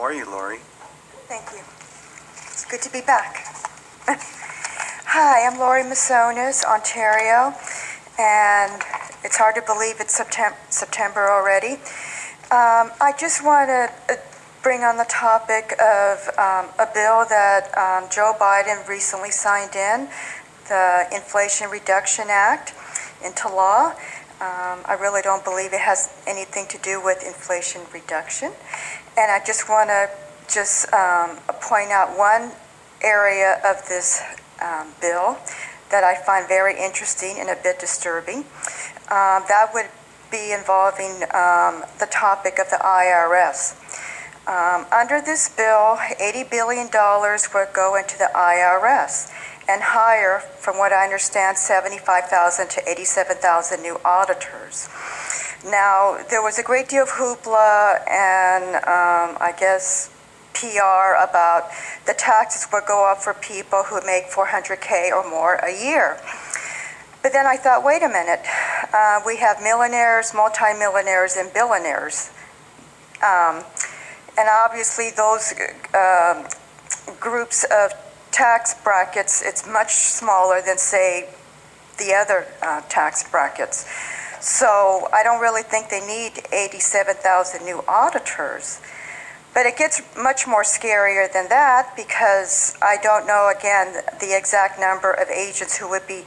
are you, Loree? Thank you. It's good to be back. Hi, I'm Loree Masonis, Ontario, and it's hard to believe it's September already. I just want to bring on the topic of a bill that Joe Biden recently signed in, the Inflation Reduction Act, into law. I really don't believe it has anything to do with inflation reduction. And I just want to point out one area of this bill that I find very interesting and a bit disturbing. That would be involving the topic of the IRS. Under this bill, $80 billion would go into the IRS and hire, from what I understand, 75,000 to 87,000 new auditors. Now, there was a great deal of hoopla and I guess PR about the taxes would go up for people who make $400K or more a year. But then I thought, wait a minute, we have millionaires, multimillionaires, and billionaires. And obviously those groups of tax brackets, it's much smaller than, say, the other tax brackets. So I don't really think they need 87,000 new auditors. But it gets much more scarier than that, because I don't know, again, the exact number of agents who would be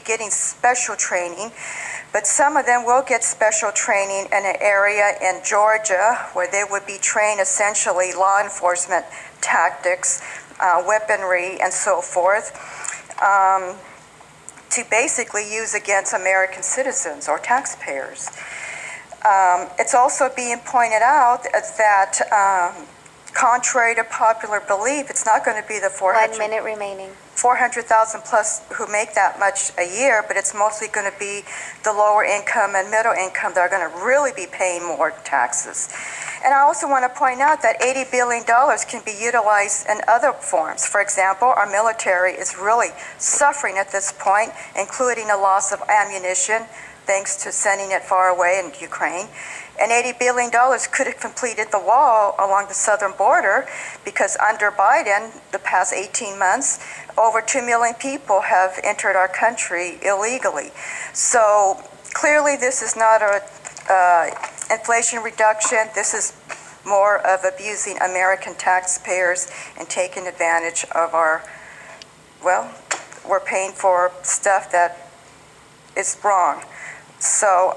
getting special training. But some of them will get special training in an area in Georgia where they would be trained essentially law enforcement tactics, weaponry, and so forth, to basically use against American citizens or taxpayers. It's also being pointed out that, contrary to popular belief, it's not going to be the 1 minute remaining. 400,000 plus who make that much a year, but it's mostly going to be the lower income and middle income that are going to really be paying more taxes. And I also want to point out that $80 billion can be utilized in other forms. For example, our military is really suffering at this point, including a loss of ammunition, thanks to sending it far away in Ukraine. And $80 billion could have completed the wall along the southern border, because under Biden, the past 18 months, over 2 million people have entered our country illegally. So clearly this is not a inflation reduction. This is more of abusing American taxpayers and taking advantage of our, well, we're paying for stuff that is wrong. So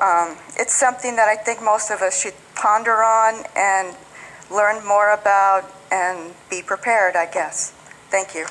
it's something that I think most of us should ponder on and learn more about and be prepared, I guess. Thank you.